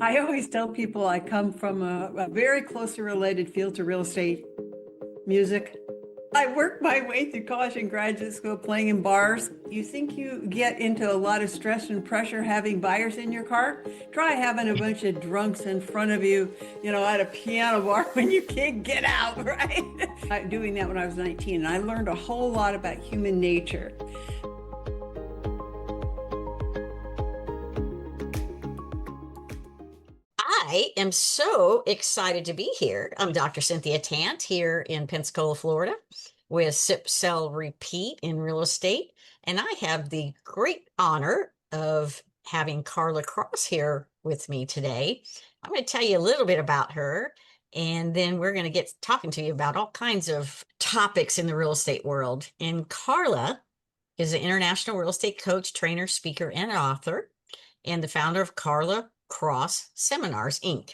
I always tell people I come from a very closely related field to real estate, music. I worked my way through college and graduate school playing in bars. You think you get into a lot of stress and pressure having buyers in your car? Try having a bunch of drunks in front of you, at a piano bar when you can't get out, right? Doing that when I was 19, and I learned a whole lot about human nature. I am so excited to be here. I'm Dr. Cynthia Tant here in Pensacola, Florida, with Sip, Sell, Repeat in real estate. And I have the great honor of having Carla Cross here with me today. I'm going to tell you a little bit about her, and then we're going to get talking to you about all kinds of topics in the real estate world. And Carla is an international real estate coach, trainer, speaker, and author, and the founder of Carla Cross Seminars, Inc.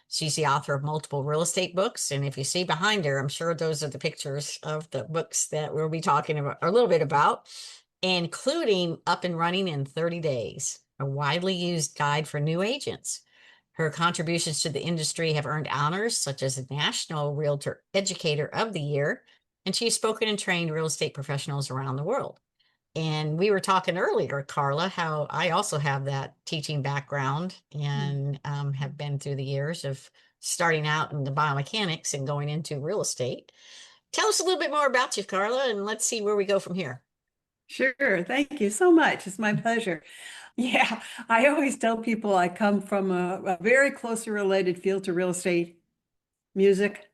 She's the author of multiple real estate books. And if you see behind her, I'm sure those are the pictures of the books that we'll be talking about a little bit about, including Up and Running in 30 Days, a widely used guide for new agents. Her contributions to the industry have earned honors such as the National Realtor Educator of the Year, and she's spoken and trained real estate professionals around the world. And we were talking earlier, Carla, how I also have that teaching background and have been through the years of starting out in the biomechanics and going into real estate. Tell us a little bit more about you, Carla, and let's see where we go from here. Sure. Thank you so much. It's my pleasure. Yeah, I always tell people I come from a very closely related field to real estate, music.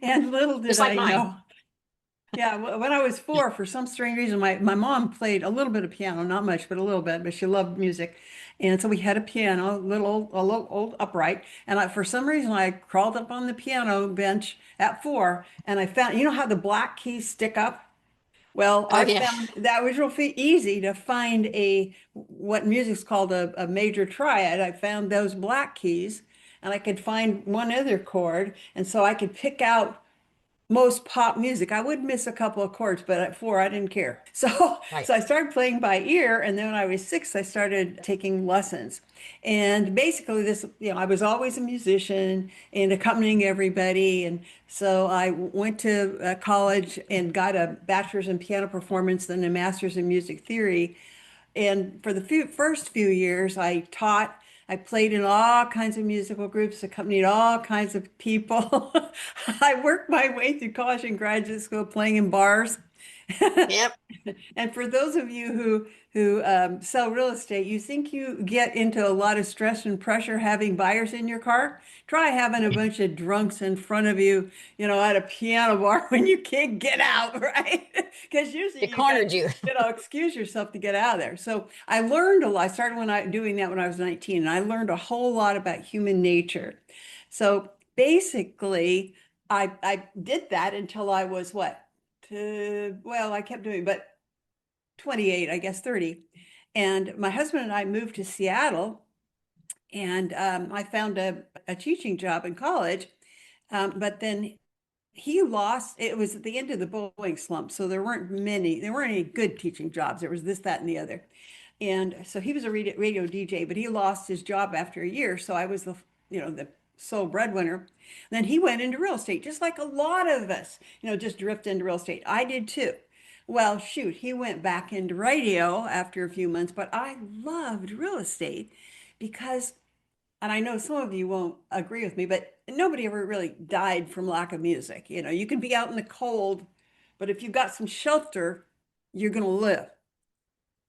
And little did Just like I mine. know. Yeah, when I was four, for some strange reason, my mom played a little bit of piano, not much, but a little bit, but she loved music. And so we had a piano, a little old upright. And for some reason, I crawled up on the piano bench at four and I found, you know how the black keys stick up? Well, Oh, I yeah. found that was real easy to find what music's called a major triad. I found those black keys and I could find one other chord. And so I could pick out most pop music. I would miss a couple of chords, but at four, I didn't care. So, Right. so I started playing by ear, and then when I was six, I started taking lessons. And basically, I was always a musician and accompanying everybody. And so I went to college and got a bachelor's in piano performance, then a master's in music theory. And for the first few years, I taught. I played in all kinds of musical groups, accompanied all kinds of people. I worked my way through college and graduate school playing in bars. Yep. And for those of you who sell real estate, you think you get into a lot of stress and pressure having buyers in your car? Try having a bunch of drunks in front of you, at a piano bar when you can't get out, right? Because usually It you got, cornered you. excuse yourself to get out of there. So I learned a lot. I started doing that when I was 19, and I learned a whole lot about human nature. So basically, I did that until I was what? Well, I kept doing, but 28, I guess 30. And my husband and I moved to Seattle, and I found a teaching job in college. But then it was at the end of the Boeing slump. So there weren't any good teaching jobs. There was this, that, and the other. And so he was a radio DJ, but he lost his job after a year. So I was the sole breadwinner. Then he went into real estate, just like a lot of us, just drift into real estate. I did too. Well, shoot, he went back into radio after a few months, but I loved real estate because, and I know some of you won't agree with me, but nobody ever really died from lack of music. You can be out in the cold, but if you've got some shelter, you're going to live.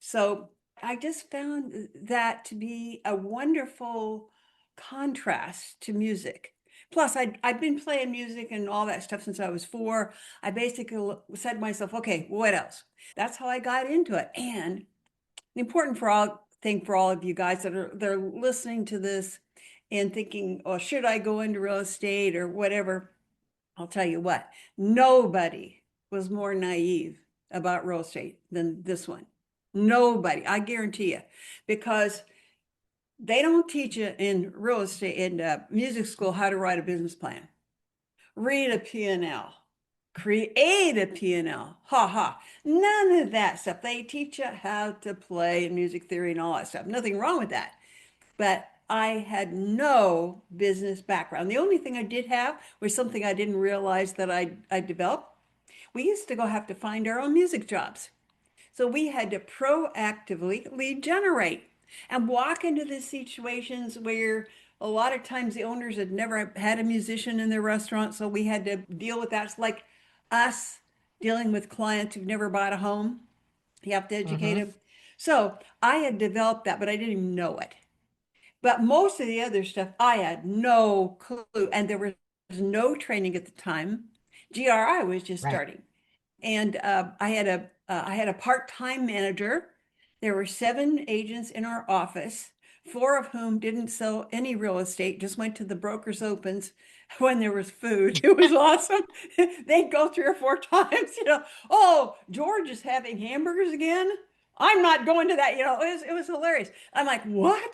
So I just found that to be a wonderful contrast to music. Plus, I'd been playing music and all that stuff since I was four. I basically said to myself, okay, what else? That's how I got into it. And the important thing for all of you guys they're listening to this and thinking, oh, should I go into real estate or whatever? I'll tell you what, nobody was more naive about real estate than this one. Nobody, I guarantee you, because they don't teach you in real estate in music school how to write a business plan, read a P&L, create a P&L. Ha ha. None of that stuff. They teach you how to play and music theory and all that stuff. Nothing wrong with that. But I had no business background. The only thing I did have was something I didn't realize that I developed. We used to go have to find our own music jobs. So we had to proactively lead generate and walk into the situations where a lot of times the owners had never had a musician in their restaurant. So we had to deal with that. It's like us dealing with clients who've never bought a home. You have to educate Mm-hmm. them. So I had developed that, but I didn't even know it. But most of the other stuff, I had no clue. And there was no training at the time. GRI was just Right. starting. And I had a part-time manager. There were 7 agents in our office, 4 of whom didn't sell any real estate, just went to the brokers opens when there was food. It was awesome. They'd go 3 or 4 times, oh, George is having hamburgers again. I'm not going to that, it was hilarious. I'm like, what?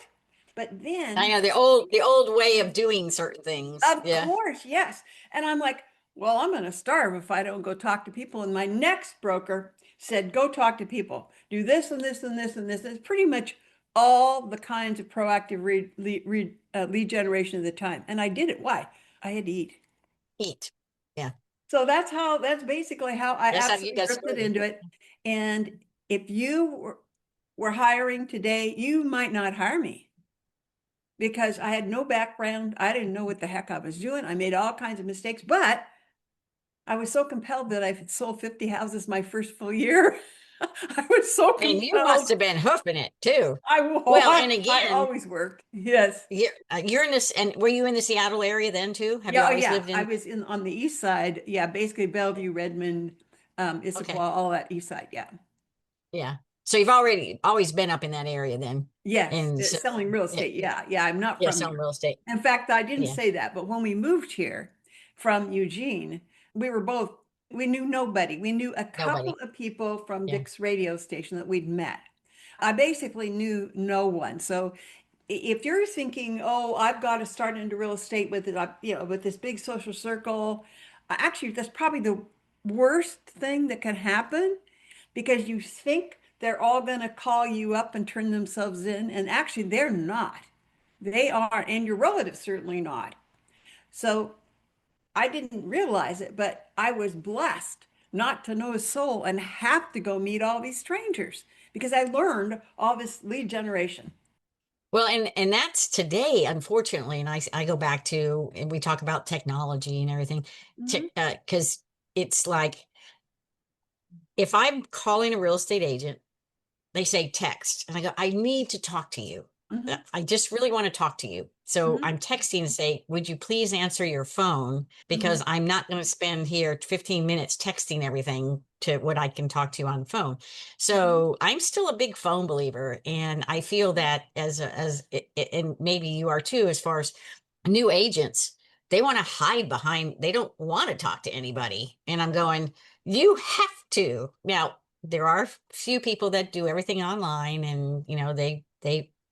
But I then know the old way of doing certain things. of Yeah. course, yes. And I'm like, well, I'm going to starve if I don't go talk to people. And my next broker said, go talk to people, do this and this and this and this. It's pretty much all the kinds of proactive lead generation at the time. And I did it. Why? I had to eat. Eat. Yeah. So that's basically how I That's how you absolutely got drifted started. into it. And if you were hiring today, you might not hire me because I had no background. I didn't know what the heck I was doing. I made all kinds of mistakes, but I was so compelled that I sold 50 houses my first full year. I was so And you must compelled. have been hoofing it too. I Well, and I again, always worked. Yes. you're in this, and were you in the Seattle area then too? Have you Yeah, oh always yeah. lived I in? was in on the east side. Yeah, basically Bellevue, Redmond, Issaquah, Okay. all that east side. Yeah. Yeah. So you've already always been up in that area then. Yes, And so, selling real yeah, estate. Yeah, yeah. I'm not yeah, from selling here. real estate. In fact, I didn't Yeah. say that, but when we moved here from Eugene, we were both, we knew nobody. We knew a couple Nobody. of people from Yeah. Dick's radio station that we'd met. I basically knew no one. So if you're thinking, oh, I've got to start into real estate with it, with this big social circle, actually, that's probably the worst thing that can happen because you think they're all going to call you up and turn themselves in, and actually, they're not. They are, and your relatives certainly not. So I didn't realize it, but I was blessed not to know a soul and have to go meet all these strangers because I learned all this lead generation. Well, and that's today, unfortunately. And I go back to, and we talk about technology and everything, Hmm. because it's like if I'm calling a real estate agent, they say text, and I go, I need to talk to you. Hmm. I just really want to talk to you. So Hmm. I'm texting to say, would you please answer your phone? Hmm. Because I'm not going to spend here 15 minutes texting everything to what I can talk to you on the phone. Hmm. So I'm still a big phone believer. And I feel that and maybe you are too, as far as new agents, they want to hide behind, they don't want to talk to anybody. And I'm going, you have to. Now, there are few people that do everything online, and they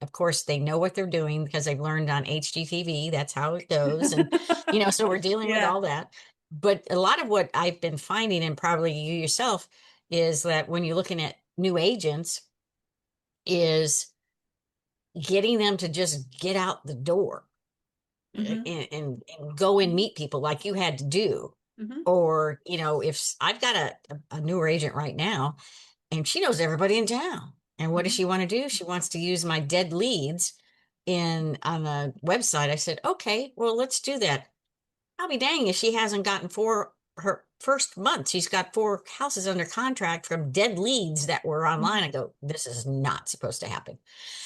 of course they know what they're doing because they've learned on HGTV. That's how it goes. And so we're dealing with Yeah. all that. But a lot of what I've been finding, and probably you yourself, is that when you're looking at new agents, is getting them to just get out the door Hmm. and go and meet people like you had to do. Hmm. Or, if I've got a newer agent right now, and she knows everybody in town. And what does Hmm. she want to do? She wants to use my dead leads in on the website. I said, okay, well, let's do that. I'll be dang if she hasn't gotten her first month. She's got 4 houses under contract from dead leads that were online. I go, this is not supposed to happen,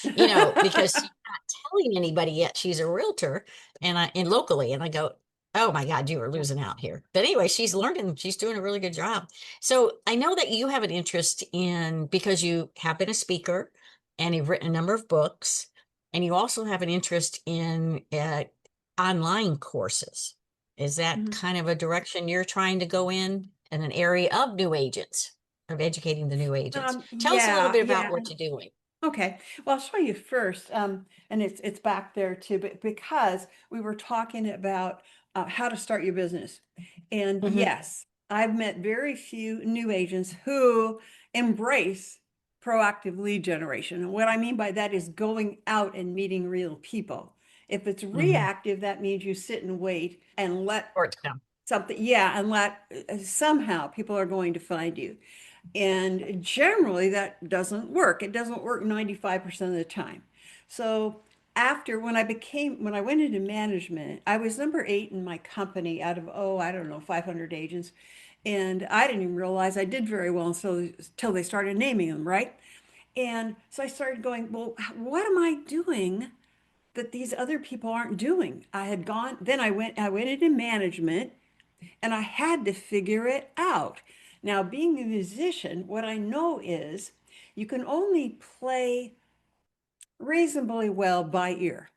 because she's not telling anybody yet she's a realtor and locally. And I go, oh my God, you are losing out here. But anyway, she's learning, she's doing a really good job. So I know that you have an interest in, because you have been a speaker and you've written a number of books, and you also have an interest in online courses. Is that Hmm. kind of a direction you're trying to go in an area of new agents, of educating the new agents? Tell us a little Yeah, bit about yeah. what you're doing. Okay. Well, I'll show you first. And it's back there too, but because we were talking about how to start your business. And Hmm. yes, I've met very few new agents who embrace proactive lead generation. And what I mean by that is going out and meeting real people. If it's Hmm. reactive, that means you sit and wait and let Or it's come. something, yeah, and let somehow people are going to find you. And generally that doesn't work. It doesn't work 95% of the time. So when I went into management, I was number 8 in my company out of, oh, I don't know, 500 agents. And I didn't even realize I did very well until they started naming them, right? And so I started going, well, what am I doing that these other people aren't doing? Then I went into management and I had to figure it out. Now, being a musician, what I know is you can only play reasonably well by ear.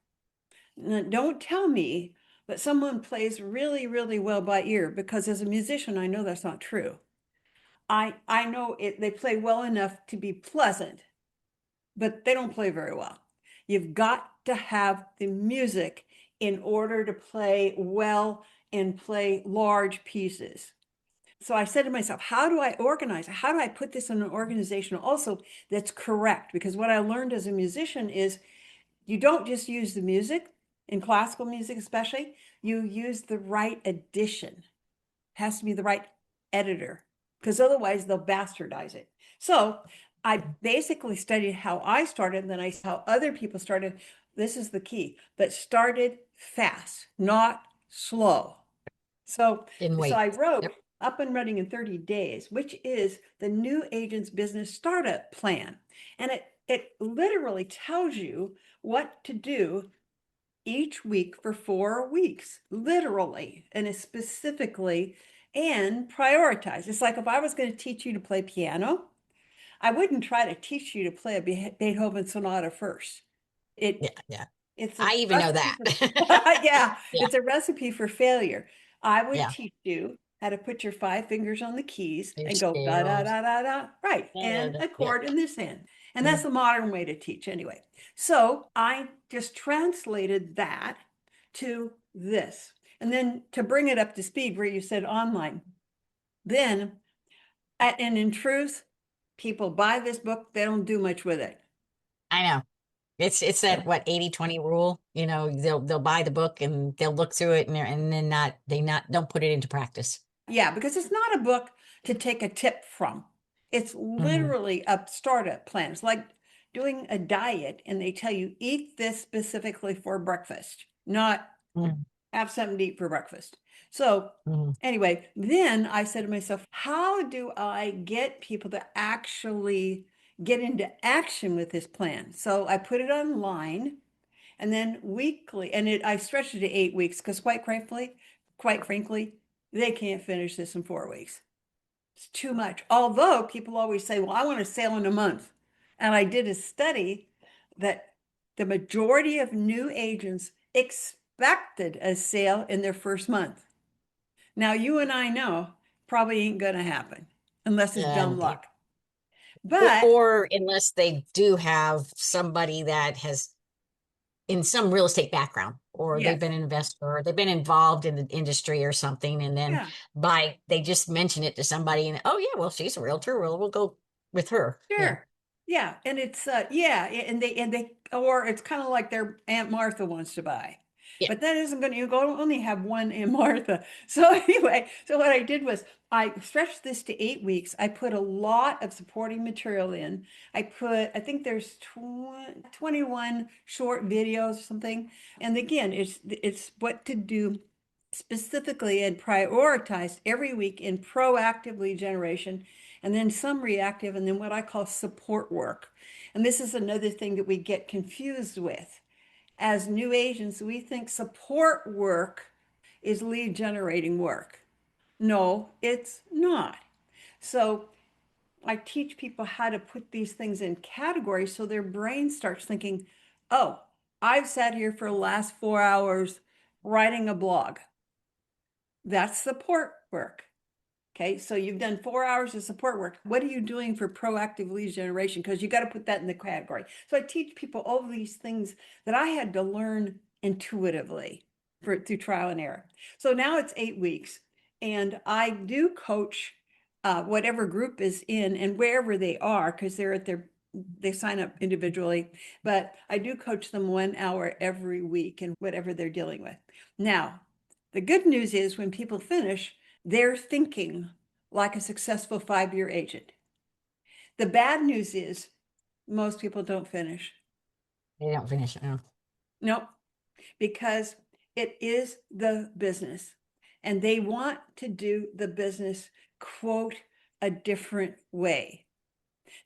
Now, don't tell me that someone plays really, really well by ear, because as a musician, I know that's not true. I know they play well enough to be pleasant, but they don't play very well. You've got to have the music in order to play well and play large pieces. So I said to myself, how do I organize? How do I put this in an organization also that's correct? Because what I learned as a musician is you don't just use the music, in classical music especially, you use the right addition. Has to be the right editor, because otherwise they'll bastardize it. So I basically studied how I started, and then I saw how other people started. This is the key, but started fast, not slow. Didn't So wait. I wrote Yep. Up and Running in 30 Days, which is the new agent's business startup plan. And it literally tells you what to do each week for 4 weeks, literally, and it's specifically and prioritize. It's like if I was going to teach you to play piano, I wouldn't try to teach you to play a Beethoven sonata first. Yeah. It Yeah. it's a I even know recipe that. for, yeah, Yeah. it's a recipe for failure. I would Yeah. teach you how to put your 5 fingers on the keys Your and go da da scales. da da da, right, Da, da, and da. a Yeah. chord in this hand. And that's Mm. the modern way to teach anyway. So I just translated that to this. And then to bring it up to speed where you said online, then, and in truth, people buy this book, they don't do much with it. I know. It's that what 80/20 rule. They'll buy the book and they'll look through it and then not don't put it into practice. Yeah, because it's not a book to take a tip from. It's Hmm. literally a startup plan. It's like doing a diet and they tell you eat this specifically for breakfast, not Hmm. have something to eat for breakfast. So Hmm. anyway, then I said to myself, how do I get people to actually get into action with this plan? So I put it online and then weekly, and I stretched it to 8 weeks because quite frankly, they can't finish this in 4 weeks. It's too much. Although people always say, well, I want to sail in a month. And I did a study that the majority of new agents expected a sale in their first month. Now, you and I know probably ain't going to happen unless it's dumb And luck. But or unless they do have somebody that has in some real estate background, or they've been yes, an investor, or they've been involved in the industry or something, and then yeah. they just mention it to somebody, and oh yeah, well she's a realtor. Well, we'll go with her. Sure. Yeah, and it's yeah, and they or it's kind of like their Aunt Martha wants to buy. Yeah. But that isn't going to, you go only have one Aunt Martha. So anyway, so what I did was I stretched this to 8 weeks. I put a lot of supporting material in. I think there's 21 short videos or something. And again, it's what to do specifically and prioritized every week in proactive lead generation, and then some reactive, and then what I call support work. And this is another thing that we get confused with. As new agents, we think support work is lead generating work. No, it's not. So I teach people how to put these things in categories so their brain starts thinking, oh, I've sat here for the last 4 hours writing a blog. That's support work. Okay, so you've done 4 hours of support work. What are you doing for proactive lead generation? Because you got to put that in the category. So I teach people all these things that I had to learn intuitively through trial and error. So now it's 8 weeks, and I do coach whatever group is in and wherever they are, because they're at they sign up individually, but I do coach them 1 hour every week in whatever they're dealing with. Now, the good news is when people finish, they're thinking like a successful 5-year agent. The bad news is most people don't finish. They don't finish it. No. No, because it is the business and they want to do the business, quote, a different way.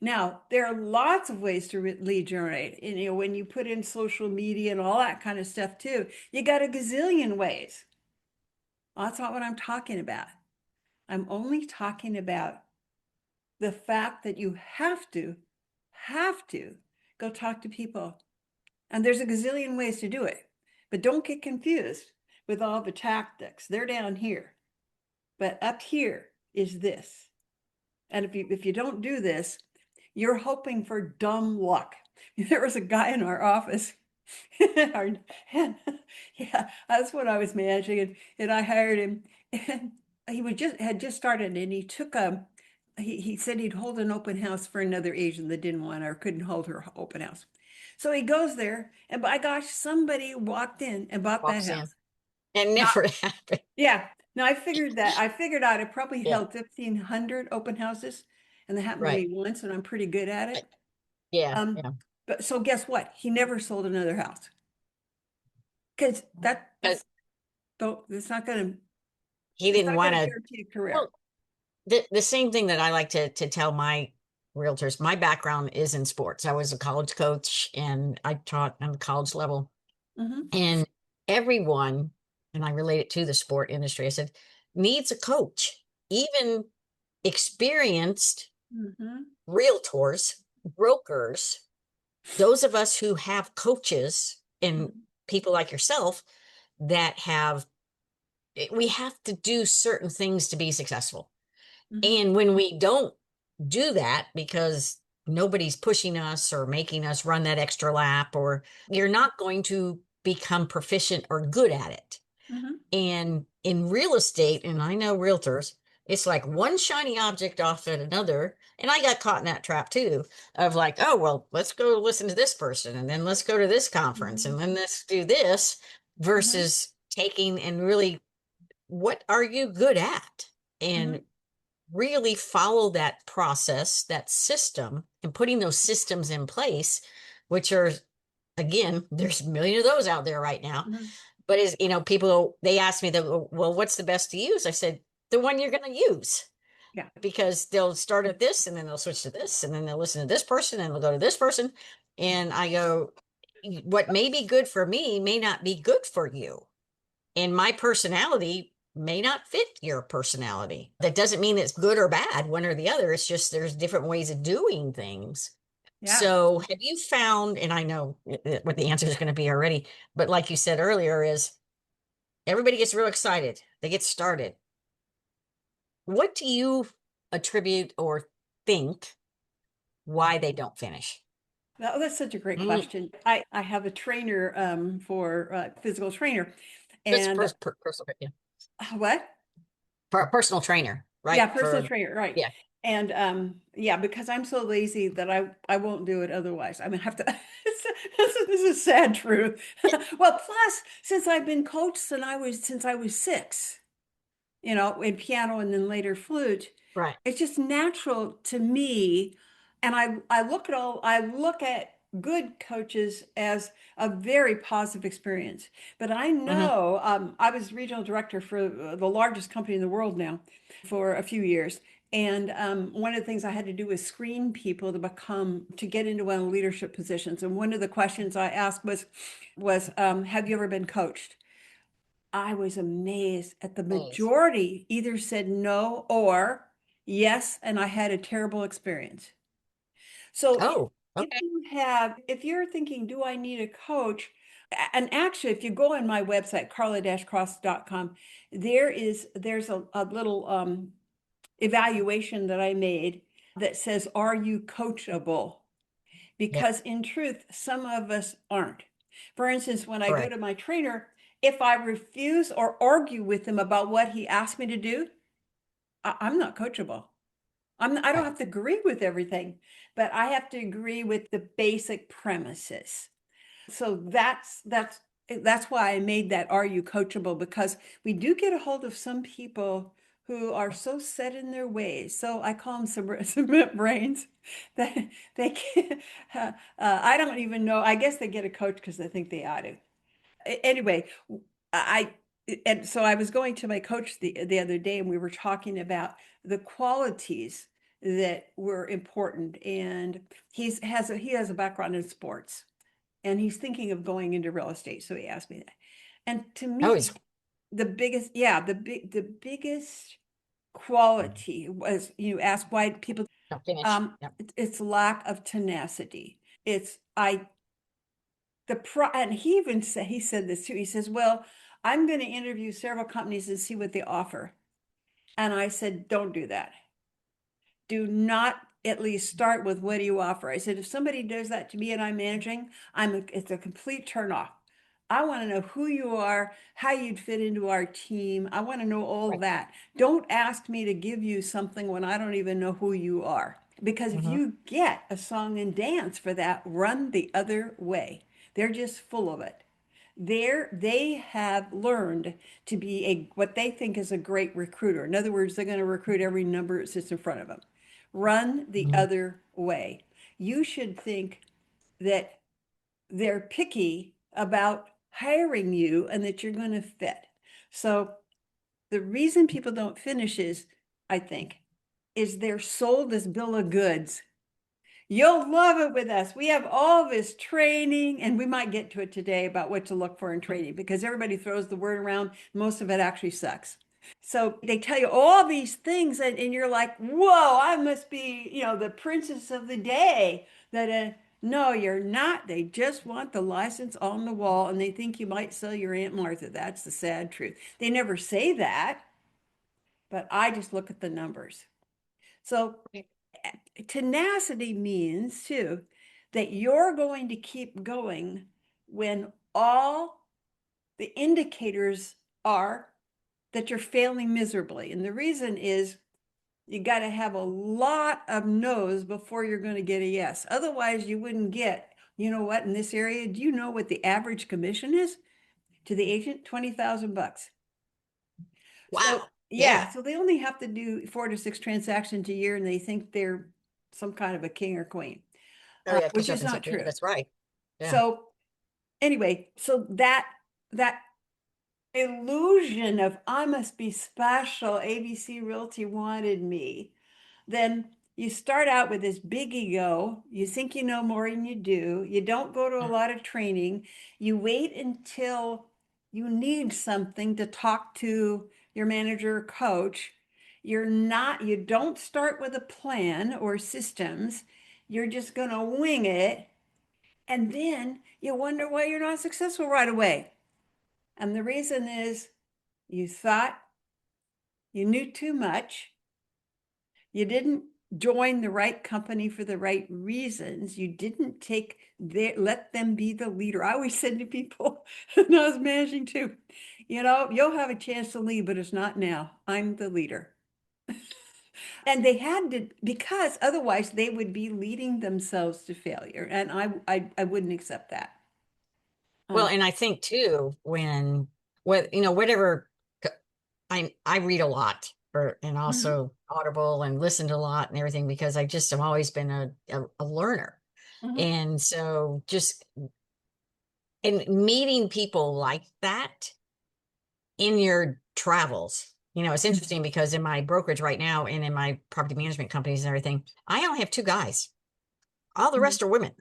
Now, there are lots of ways to lead generate. And, when you put in social media and all that kind of stuff too, you got a gazillion ways. Well, that's not what I'm talking about. I'm only talking about the fact that you have to go talk to people. And there's a gazillion ways to do it, but don't get confused with all the tactics. They're down here, but up here is this. And if you don't do this, you're hoping for dumb luck. There was a guy in our office. Yeah, that's what I was managing, and I hired him. And he had just started, and he took he said he'd hold an open house for another agent that didn't want or couldn't hold her open house. So he goes there, and by gosh, somebody walked in and bought that Walks in. house. It Now, never happened. yeah. Now I figured out it probably Yeah. held 1,500 open houses, and that happened to Right. me once, and I'm pretty good at it. Yeah. Um, Yeah. but so guess what? He never sold another house because But it's not gonna he didn't want to. guarantee a career. Well, the same thing that I like to tell my realtors, my background is in sports. I was a college coach and I taught on the college level. Hmm. And everyone, and I relate it to the sport industry, I said, needs a coach. Even experienced Hmm. realtors, brokers, those of us who have coaches and people like yourself that we have to do certain things to be successful. Hmm. And when we don't do that because nobody's pushing us or making us run that extra lap, or you're not going to become proficient or good at it. Hmm. And in real estate, and I know realtors, it's like one shiny object off at another. And I got caught in that trap too, of like, oh, well, let's go listen to this person, and then let's go to this conference, Hmm. and then let's do this, Hmm. versus taking and really, what are you good at? Hmm. And really follow that process, that system, and putting those systems in place, which are, again, there's a million of those out there right now. Hmm. But people, they ask me, well, what's the best to use? I said, the one you're going to use, Yeah. because they'll start at this and then they'll switch to this and then they'll listen to this person and they'll go to this person. And I go, what may be good for me may not be good for you. And my personality may not fit your personality. That doesn't mean it's good or bad, one or the other. It's just there's different ways of doing things. Yeah. So have you found, and I know what the answer is going to be already, but like you said earlier, is everybody gets real excited. They get started. What do you attribute or think why they don't finish? That's such a great Mm, question. I have a trainer for physical trainer, Just and personal, yeah. what? For a personal trainer, Yeah, right? personal trainer, right. Yeah. And yeah, because I'm so lazy that I won't do it otherwise. I mean, I have to this is sad truth. Well, plus since I've been coached since I was 6, in piano and then later flute, Right. it's just natural to me. And I look at good coaches as a very positive experience. But I Hmm. know I was regional director for the largest company in the world now for a few years. And one of the things I had to do was screen people to get into one of the leadership positions. And one of the questions I asked was have you ever been coached? I was amazed at the Nice. majority either said no or yes, and I had a terrible experience. So Oh, okay. if you're thinking, do I need a coach? And actually, if you go on my website, carla-cross.com, there's a little evaluation that I made that says, are you coachable? Yep. Because in truth, some of us aren't. For instance, when I go Correct. to my trainer, if I refuse or argue with him about what he asked me to do, I'm not coachable. I don't Right. have to agree with everything, but I have to agree with the basic premises. So that's why I made that Are You Coachable? Because we do get a hold of some people who are so set in their ways. So I call them cement brains that they can't, I don't even know. I guess they get a coach because they think they ought to. Anyway, I and so I was going to my coach the other day, and we were talking about the qualities that were important. And he has a background in sports, and he's thinking of going into real estate. So he asked me that. And to Oh, me, it's the biggest, yeah, the biggest quality was, you ask why people, not finished. Yep. it's lack of tenacity. It's I the pro and he even said he said this too. He says, "Well, I'm going to interview several companies and see what they offer." And I said, "Don't do that. Do not at least start with what do you offer?" I said, "If somebody does that to me and I'm managing, it's a complete turn off. I want to know who you are, how you'd fit into our team. I want to know all Right. that. Don't ask me to give you something when I don't even know who you are. Because if Hmm. you get a song and dance for that, run the other way. They're just full of it. They have learned to be a what they think is a great recruiter. In other words, they're going to recruit every number that sits in front of them. Run the Hmm. other way. You should think that they're picky about hiring you and that you're going to fit. So the reason people don't finish is, I think, is they're sold this bill of goods. You'll love it with us. We have all this training, and we might get to it today about what to look for in training because everybody throws the word around. Most of it actually sucks. So they tell you all these things, and you're like, whoa, I must be, the princess of the day. That No, you're not. They just want the license on the wall, and they think you might sell your Aunt Martha. That's the sad truth. They never say that, but I just look at the numbers. So tenacity means too that you're going to keep going when all the indicators are that you're failing miserably. And the reason is you got to have a lot of no's before you're going to get a yes. Otherwise, you wouldn't get, you know what, in this area, do you know what the average commission is to the agent? 20,000 bucks. So, Wow. Yeah. yeah, so they only have to do 4 to 6 transactions a year and they think they're some kind of a king or queen, Oh, yeah. Because which you is happens. not Yeah, true. that's right. Yeah. So, anyway, so that illusion of I must be special, ABC Realty wanted me, then you start out with this big ego. You think you know more than you do. You don't go to a lot of training. You wait until you need something to talk to your manager or coach. You don't start with a plan or systems. You're just going to wing it. And then you wonder why you're not successful right away. And the reason is you thought you knew too much. You didn't join the right company for the right reasons. You didn't let them be the leader. I always said to people, and I was managing too, you'll have a chance to lead, but it's not now. I'm the leader. And they had to, because otherwise they would be leading themselves to failure. And I wouldn't accept that. Well, Um, and I think too, whatever, I read a lot and mhm, also Audible and listened a lot and everything because I just have always been a learner. mhm, And so just in meeting people like that in your travels, it's interesting because in my brokerage right now and in my property management companies and everything, I only have two guys. All the mhm, rest are women.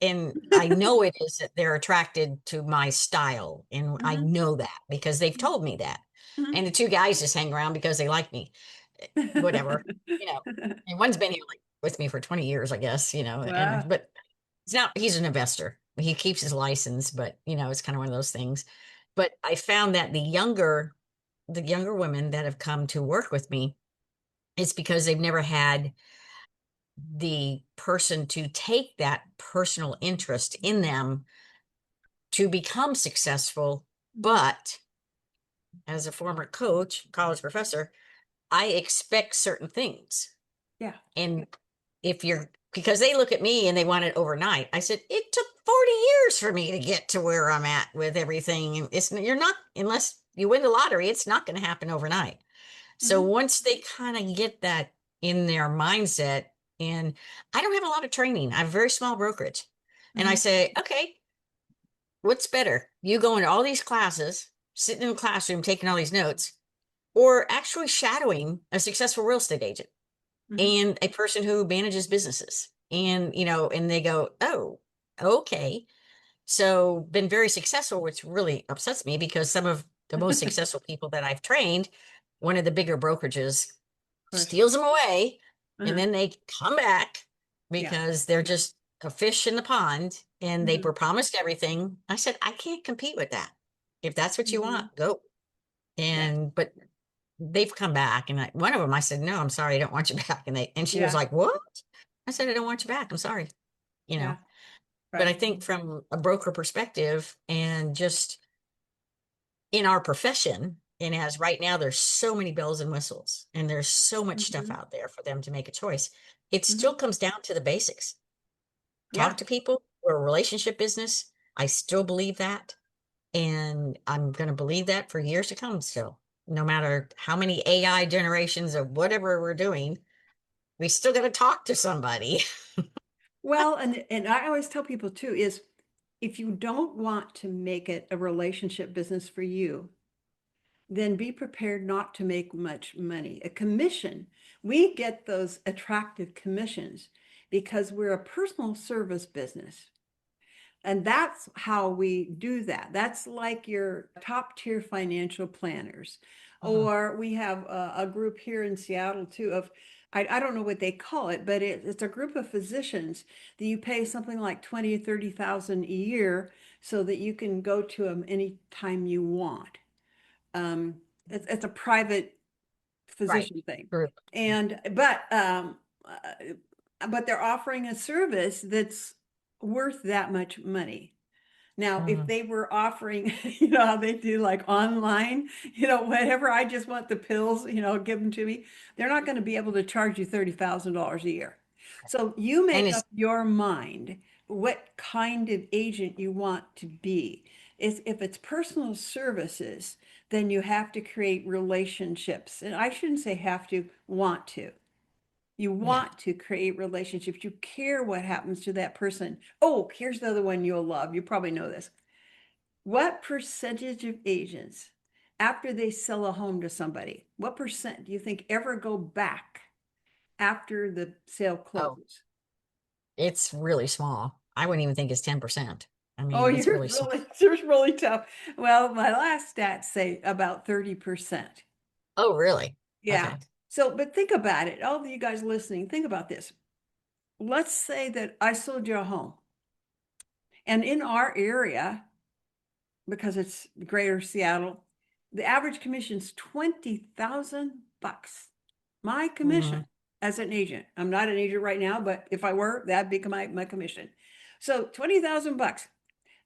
And I know it is that they're attracted to my style. And I mhm, know that because they've told me that. mhm. And the two guys just hang around because they like me, whatever, you know. And one's been here like with me for 20 years, I guess, Wow. but he's an investor. He keeps his license, but it's kind of one of those things. But I found that the younger women that have come to work with me, it's because they've never had the person to take that personal interest in them to become successful. Mhm. But as a former coach, college professor, I expect certain things. Yeah. And if you're, because they look at me and they want it overnight. I said, it took 40 years for me to get to where I'm at with everything. And you're not, unless you win the lottery, it's not going to happen overnight. So Mhm. once they kind of get that in their mindset, and I don't have a lot of training, I have a very small brokerage. And I Mhm. say, okay, what's better? You going to all these classes, sitting in the classroom, taking all these notes, or actually shadowing a successful real estate agent Mhm. and a person who manages businesses? And, and they go, oh, okay. So been very successful, which really upsets me because some of the most Of successful people that I've trained, one of the bigger brokerages course. steals them away, and Uh-huh. then they come back Yeah. because they're just a fish in the pond and they Mhm. were promised everything. I said, I can't compete with that. If that's what you Mhm. want, go. Yeah. But they've come back, and one of them, I said, no, I'm sorry, I don't want you back. And she was Yeah. like, what? I said, I don't want you back. I'm sorry, you know. Yeah. But I Right. think from a broker perspective and just in our profession, and as right now, there's so many bells and whistles, and there's so much stuff Mhm. out there for them to make a choice. It Mhm. still comes down to the basics. Yeah. Talk to people. We're a relationship business. I still believe that. And I'm going to believe that for years to come still. No matter how many AI generations of whatever we're doing, we still got to talk to somebody. Well, and I always tell people too is if you don't want to make it a relationship business for you, then be prepared not to make much money. A commission, we get those attractive commissions because we're a personal service business. And that's how we do that. That's like your top tier financial planners. Mhm. Or we have a group here in Seattle too of, I don't know what they call it, but it's a group of physicians that you pay something like 20 or 30,000 a year so that you can go to them anytime you want. Um, it's a private Right. physician thing. Group. And but they're offering a service that's worth that much money. Now, if Mhm. they were offering, how they do like online, whatever, I just want the pills, give them to me. They're not going to be able to charge you $30,000 a year. So you And make it's, up your mind what kind of agent you want to be. If it's personal services, then you have to create relationships. And I shouldn't say have to, want to. You yeah. want to create relationships. You care what happens to that person. Oh, here's the other one you'll love. You probably know this. What percentage of agents, after they sell a home to somebody, what percent do you think ever go back after the sale Oh, closes? it's really small. I wouldn't even think it's 10%. I Oh, mean, it's you're really small. really, you're really tough. Well, my last stats say about 30%. Oh, really? Yeah. Okay. So, but think about it. All of you guys listening, think about this. Let's say that I sold you a home, and in our area, because it's greater Seattle, the average commission's 20,000 bucks. My Hmm. commission as an agent. I'm not an agent right now, but if I were, that'd be my commission. So 20,000 bucks.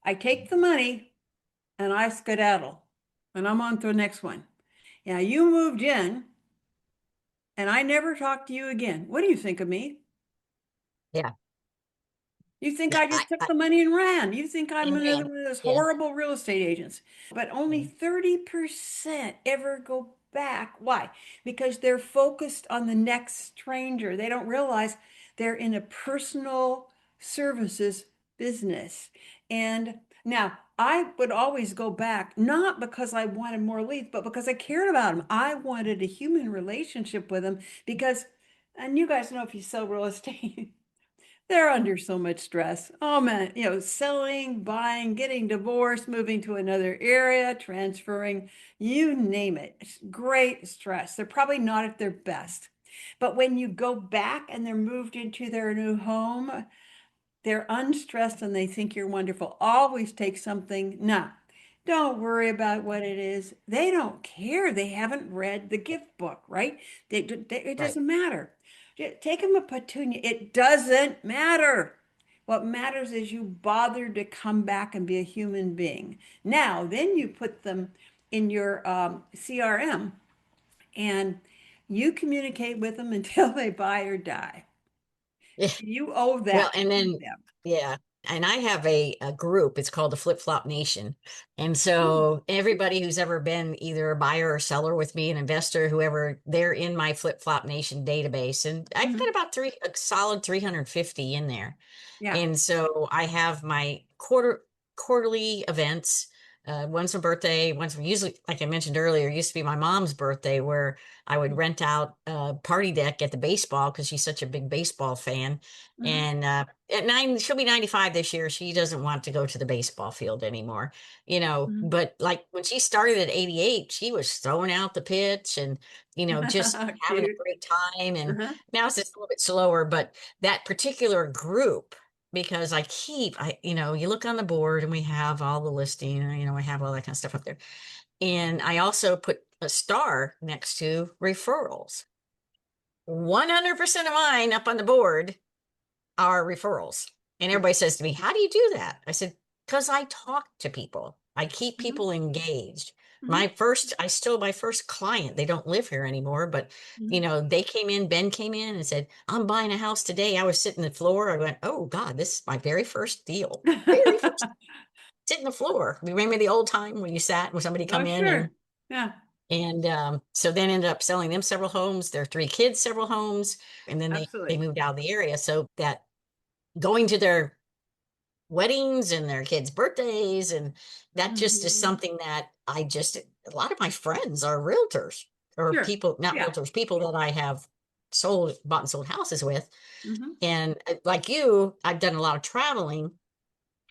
I take the money and I skedaddle and I'm on to the next one. Now you moved in and I never talked to you again. What do you think of me? Yeah. You think Yeah. I just took the money and ran. You think I'm And another ran. one of those Yeah. horrible real estate agents. But only Mhm. 30% ever go back. Why? Because they're focused on the next stranger. They don't realize they're in a personal services business. And now I would always go back, not because I wanted more leads, but because I cared about them. I wanted a human relationship with them because, and you guys know if you sell real estate, they're under so much stress. Oh man, selling, buying, getting divorced, moving to another area, transferring, you name it. It's great stress. They're probably not at their best. But when you go back and they're moved into their new home, they're unstressed and they think you're wonderful. Always take something. No, don't worry about what it is. They don't care. They haven't read the gift book, right? It Right. doesn't matter. Take them a petunia. It doesn't matter. What matters is you bothered to come back and be a human being. Now, then you put them in your CRM and You communicate with them until they buy or die. You owe Well, that and to then, them. yeah, and I have a group, it's called the Flip Flop Nation. And Oh, so everybody who's ever been either a buyer or seller with me, an investor, whoever, they're in my Flip Flop Nation database. And I've got mhm. about a solid 350 in there. Yeah. And so I have my quarterly events. One's a birthday, one's usually, like I mentioned earlier, used to be my mom's birthday where I would rent out a party deck at the baseball because she's such a big baseball fan. Mhm, And at nine, she'll be 95 this year. She doesn't want to go to the baseball field anymore, mhm. but like when she started at 88, she was throwing out the pitch and, just having a Cute. great time. And Uh-huh. now it's just a little bit slower, but that particular group, because you look on the board and we have all the listing, we have all that kind of stuff up there. And I also put a star next to referrals. 100% of mine up on the board are referrals. And everybody says to me, how do you do that? I said, because I talk to people. I keep Mhm, people engaged. mhm, I still my first client, they don't live here anymore, but mhm. they came in, Ben came in and said, I'm buying a house today. I was sitting on the floor. I went, oh God, this is my very first deal. Very first sitting on the floor. Remember the old time when you sat when somebody Oh, come in sure. Yeah, and so then ended up selling them several homes, their three kids several homes, and then they absolutely. moved out of the area. So that going to their weddings and their kids' birthdays. And that just is Mhm. something that a lot of my friends are realtors or Sure. people, not Yeah. realtors, people that I have bought and sold houses with. Mhm, And like you, I've done a lot of traveling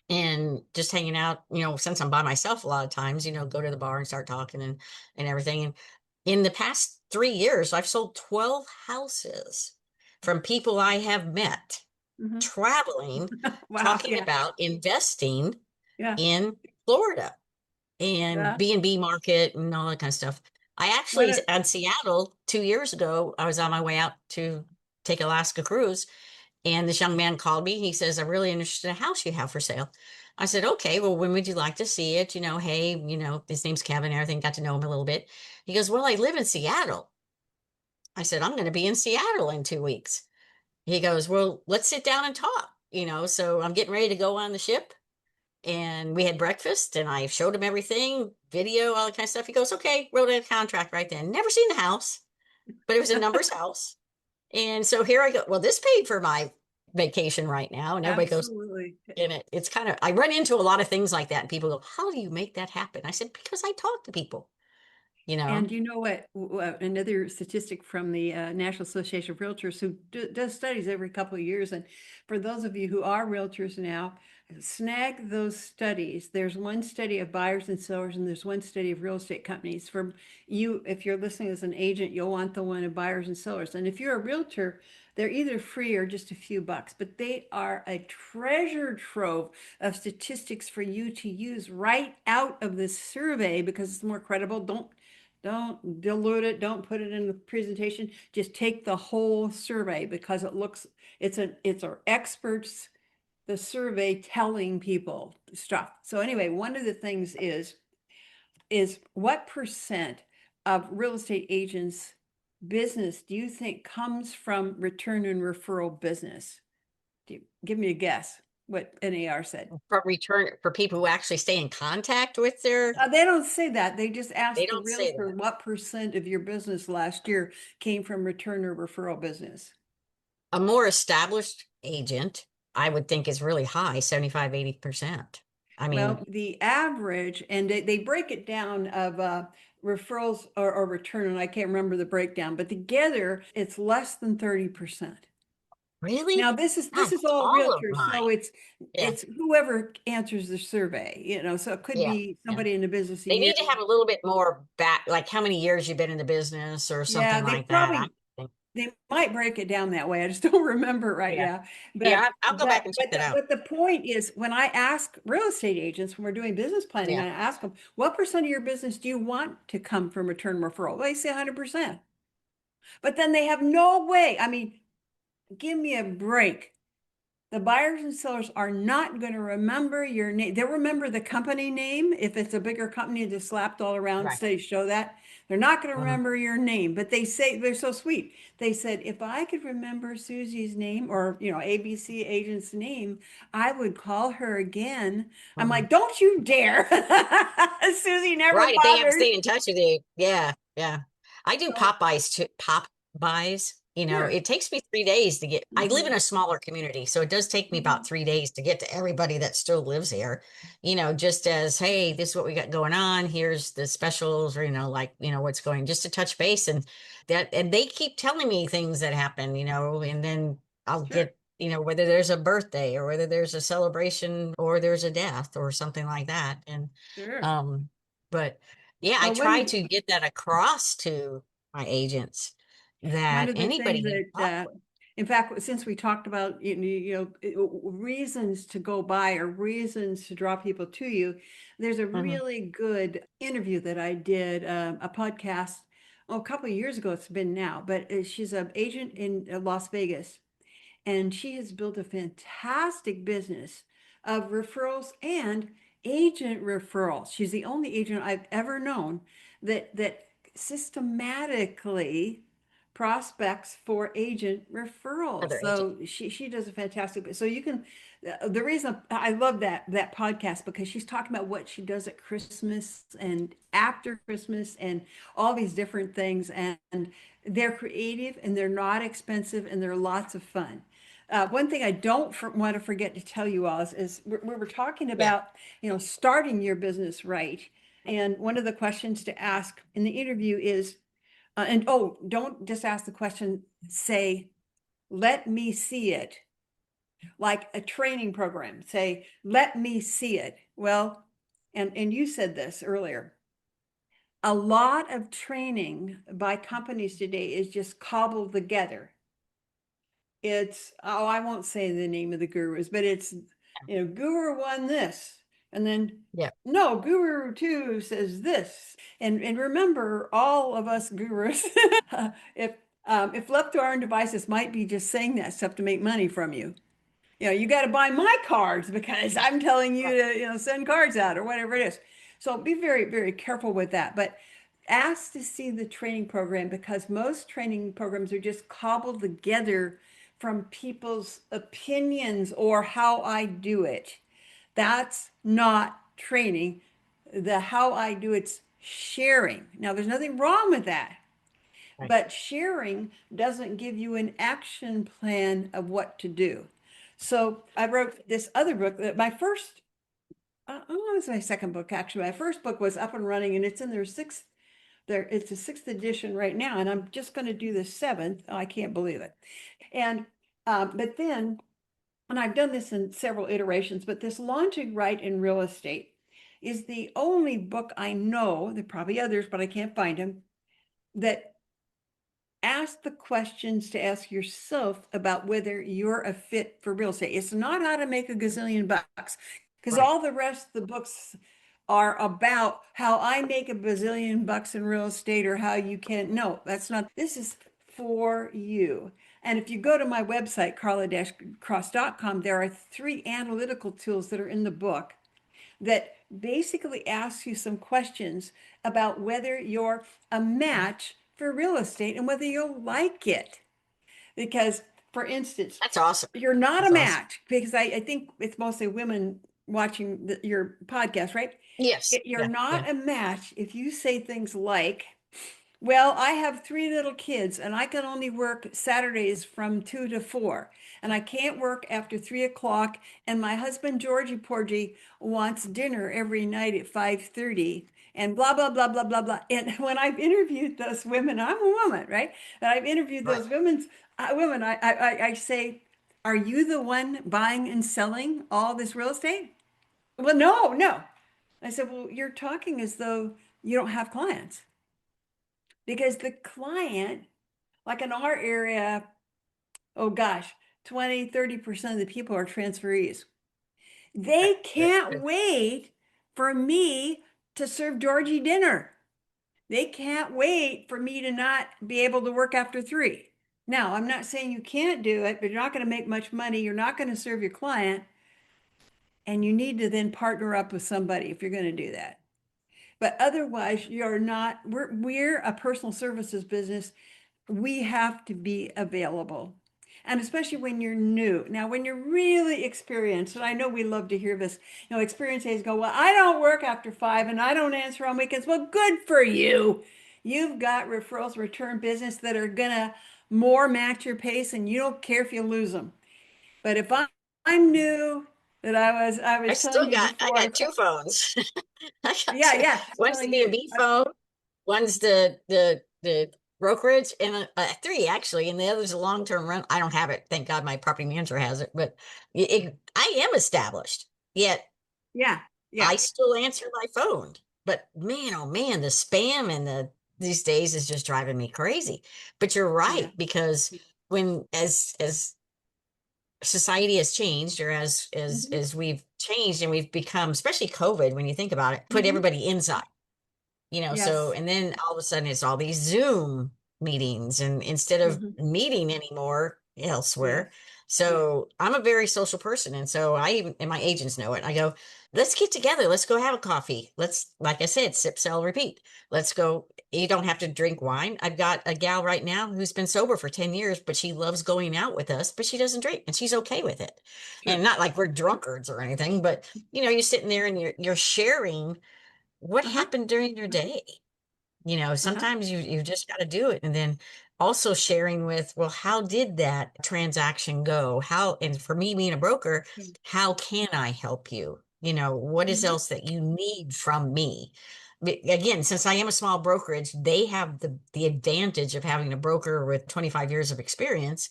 and just hanging out, since I'm by myself a lot of times, go to the bar and start talking and everything. And in the past 3 years, I've sold 12 houses from people I have met mhm. traveling, Wow. talking Yeah. about investing Yeah. in Florida and Yeah. B&B market and all that kind of stuff. I What actually, a, on Seattle 2 years ago, I was on my way out to take Alaska cruise, and this young man called me. He says, I'm really interested in a house you have for sale. I said, okay, well, when would you like to see it? Hey, his name's Kevin and everything, got to know him a little bit. He goes, well, I live in Seattle. I said, I'm going to be in Seattle in 2 weeks. He goes, well, let's sit down and talk, so I'm getting ready to go on the ship. And we had breakfast and I showed him everything, video, all that kind of stuff. He goes, okay, wrote a contract right then. Never seen the house, but it was a numbers house. And so here I go. Well, this paid for my vacation right now. And everybody goes, absolutely. in it. It's kind of, I run into a lot of things like that. And people go, how do you make that happen? I said, because I talk to people, you know? And you know what? Another statistic from the National Association of Realtors who does studies every couple of years. And for those of you who are realtors now, snag those studies. There's one study of buyers and sellers, and there's one study of real estate companies. For you, if you're listening as an agent, you'll want the one of buyers and sellers. And if you're a realtor, they're either free or just a few bucks, but they are a treasure trove of statistics for you to use right out of this survey because it's more credible. Don't dilute it. Don't put it in the presentation. Just take the whole survey because it's our experts, the survey telling people stuff. So anyway, one of the things is what percent of real estate agents business do you think comes from return and referral business? Give me a guess what NAR said. For return, for people who actually stay in contact with They don't say that. They just they ask the don't say realtor that. what percent of your business last year came from return or referral business. A more established agent, I would think is really high, 75, 80%. I Well, mean, the average, and they break it down of referrals or return, and I can't remember the breakdown, but together it's less than 30%. Now really? this God, is that's all all of realtors, mine. so Yeah, it's whoever answers the survey, so it could yeah, be yeah. somebody in the business a They year. need to have a little bit more back, like how many years you've been in the business or Yeah, something like that. I think. they might break it down that way. I just don't remember right Yeah. now. Yeah, But I'll go back and check that out. but the point is when I ask real estate agents when we're doing business planning, Yeah. I ask them, what percent of your business do you want to come from return referral? They say 100%. But then they have no way. I mean, give me a break. The buyers and sellers are not going to remember your name. They'll remember the company name if it's a bigger company just slapped all around, Right. say, show that. They're not going to Mhm. remember your name, but they say they're so sweet. They said, if I could remember Susie's name or, ABC agent's name, I would call her again. I'm Mhm. like, don't you dare. Susie never Right. If they haven't bothers. stayed in touch with you. Yeah. Yeah. I do So, pop buys too. Pop buys. sure. It takes me 3 days to get, I live in Mhm, a smaller community, so it does take me about mhm. 3 days to get to everybody that still lives here. Just as, hey, this is what we got going on. Here's the specials, or, what's going, just to touch base. And they keep telling me things that happen, and then I'll Sure, get, whether there's a birthday or whether there's a celebration or there's a death or something like that. sure. Um, but yeah, I Well, one try of to get that across to my agents One that of the things anybody you that, talk with. in fact, since we talked about, reasons to go buy or reasons to draw people to you, there's a Mhm. really good interview that I did, a podcast, a couple of years ago, it's been now, but she's an agent in Las Vegas. And she has built a fantastic business of referrals and agent referrals. She's the only agent I've ever known that systematically prospects for agent referrals. Other agent. So she does a fantastic. So you can. The reason I love that podcast because she's talking about what she does at Christmas and after Christmas and all these different things, and they're creative and they're not expensive and they're lots of fun. One thing I don't want to forget to tell you all is we were talking Yeah. about, starting your business right. And one of the questions to ask in the interview is, and oh, don't just ask the question, say, let me see it, like a training program. Say, let me see it. Well, and you said this earlier. A lot of training by companies today is just cobbled together. It's, oh, I won't say the name of the gurus, but it's, guru won this. And then, Yeah. no, guru two says this. And remember, all of us gurus, if left to our own devices, might be just saying that stuff to make money from you. You got to buy my cards because I'm telling you Right. to, send cards out or whatever it is. So be very, very careful with that. But ask to see the training program because most training programs are just cobbled together from people's opinions or how I do it. That's not training. The how I do it's sharing. Now, there's nothing wrong with that. Right. But sharing doesn't give you an action plan of what to do. So I wrote this other book that my first, oh, it was my second book actually. My first book was up and running and it's in their sixth, it's the sixth edition right now. And I'm just going to do the seventh. Oh, I can't believe it. And, but then, and I've done this in several iterations, but this Launching Right in Real Estate is the only book I know, there are probably others, but I can't find them, that ask the questions to ask yourself about whether you're a fit for real estate. It's not how to make a gazillion bucks because Right. all the rest of the books are about how I make a bazillion bucks in real estate or how you can. No, that's not. This is for you. And if you go to my website, carla-cross.com, there are 3 analytical tools that are in the book that basically asks you some questions about whether you're a match for real estate and whether you'll like it. Because, for instance, That's awesome. you're not a That's awesome. match because I think it's mostly women watching your podcast, right? Yes. You're Yeah. Yeah. not a match if you say things like, well, I have 3 little kids and I can only work Saturdays from 2 to 4. And I can't work after 3 o'clock. And my husband, Georgie Porgy, wants dinner every night at 5:30 and blah, blah, blah, blah, blah, blah. And when I've interviewed those women, I'm a woman, right? And I've interviewed Right. those women, I say, are you the one buying and selling all this real estate? Well, no, no. I said, well, you're talking as though you don't have clients because the client, like in our area, oh gosh, 20-30% of the people are transferees. Okay. They Good. can't Good. wait for me to serve Georgie dinner. They can't wait for me to not be able to work after 3. Now, I'm not saying you can't do it, but you're not going to make much money. You're not going to serve your client, and you need to then partner up with somebody if you're going to do that. But otherwise, you're not, we're a personal services business. We have to be available. And especially when you're new. Now, when you're really experienced, and I know we love to hear this, experienced agents go, well, I don't work after 5 and I don't answer on weekends. Well, good for you. You've got referrals, return business that are gonna more match your pace, and you don't care if you lose them. But if I'm new, that I I was telling still you I before, got two phones. I got yeah, two. yeah, One's the telling you, B&B phone, one's the brokerage, and three actually, and the other's a long-term rent. I don't have it. Thank God my property manager has it, but I am established. Yet yeah, yeah, I still answer my phone. But man, oh man, the spam and these days is just driving me crazy. But you're yeah. right, because when as society has changed, or Hmm. as we've changed and we've become, especially COVID, when you think about it, put Hmm. everybody inside, so, Yes. and then all of a sudden it's all these Zoom meetings, and instead of Hmm. meeting anymore elsewhere. Yes. So I'm a very social person. And so I even, and my agents know it. I go, let's get together. Let's go have a coffee. Let's, like I said, sip, sell, repeat. Let's go. You don't have to drink wine. I've got a gal right now who's been sober for 10 years, but she loves going out with us, but she doesn't drink and she's okay with it. And Sure. not like we're drunkards or anything, but you're sitting there and you're sharing what Uh-huh. happened during your Uh-huh. day. Uh-huh. Sometimes you just got to do it. And then also sharing with, well, how did that transaction go? How, and for me being a broker, how can I help you? What is Mm-hmm. else that you need from me? Again, since I am a small brokerage, they have the advantage of having a broker with 25 years of experience,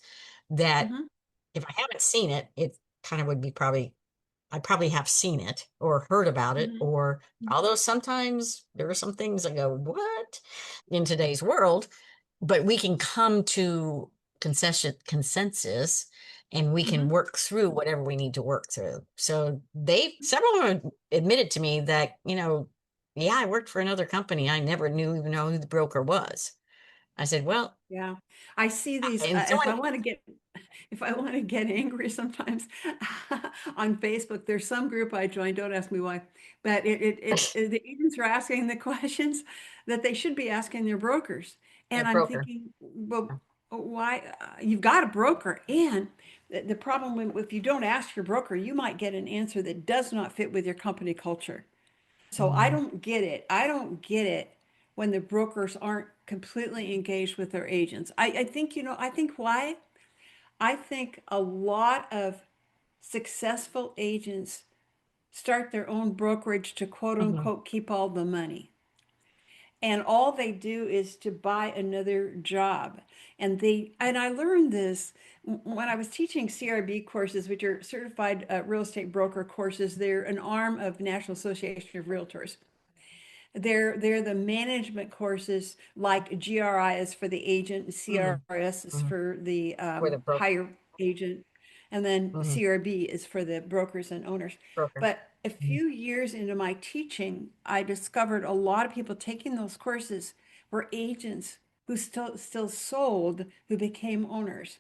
that Mm-hmm. if I haven't seen it, it kind of would be probably, I probably have seen it or heard about it, Mm-hmm. or although sometimes there are some things I go, what, in today's world, but we can come to consensus, and we can Mm-hmm. work through whatever we need to work through. So several of them admitted to me that, yeah, I worked for another company. I never knew even know who the broker was. I said, well, Yeah. I see these, and someone, if I want to get angry sometimes on Facebook, there's some group I joined, don't ask me why, but the agents are asking the questions that they should be asking their brokers. a And I'm broker. thinking, well, why, you've got a broker. And the problem if you don't ask your broker, you might get an answer that does not fit with your company culture. So I Mm, don't get it. I don't get it when the brokers aren't completely engaged with their agents. I think, I think why? I think a lot of successful agents start their own brokerage to quote mhm, unquote keep all the money. And all they do is to buy another job. And I learned this when I was teaching CRB courses, which are certified real estate broker courses. They're an arm of National Association of Realtors. They're the management courses, like GRI is for the agent, mhm, CRS is mhm. for the For the higher agent, and then mhm, CRB is for the brokers and owners. broker. But a few years into my teaching, I discovered a lot of people taking those courses were agents who still sold, who became owners.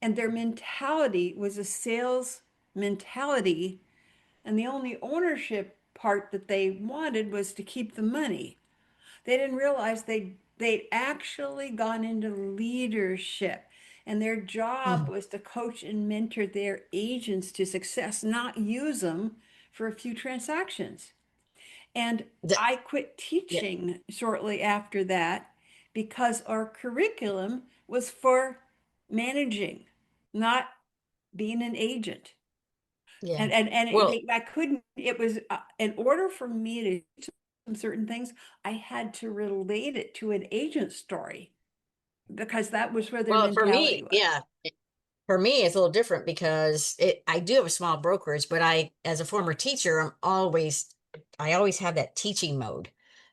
And their mentality was a sales mentality, and the only ownership part that they wanted was to keep the money. They didn't realize they'd actually gone into leadership, and their job Mhm. was to coach and mentor their agents to success, not use them for a few transactions. And The- I quit yeah, teaching shortly after that because our curriculum was for managing, not being an agent. yeah. And Well, I couldn't, it was in order for me to do some certain things, I had to relate it to an agent story because that was where their for mentality me, was. yeah. For me, it's a little different because I do have a small brokerage, but as a former teacher, I always have that teaching mode.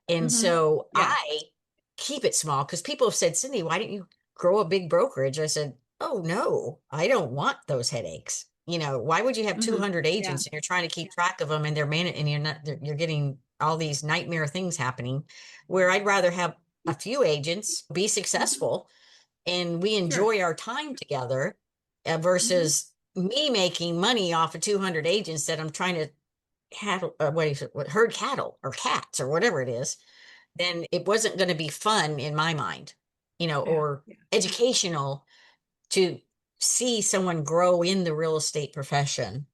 And Hmm. so Yeah. I keep it small, because people have said, Cindy, why didn't you grow a big brokerage? I said, oh no, I don't want those headaches. Why would you have Hmm. 200 Yeah. agents and you're trying to keep track of them, and and you're getting all these nightmare things happening, where I'd rather have a few agents be Hmm. successful, and we Sure. enjoy our time together Hmm. versus me making money off of 200 agents that I'm trying to what is it, herd cattle or cats or whatever it is, then it wasn't going to be fun in my mind, Yeah. or Yeah. educational to see someone grow in the real estate profession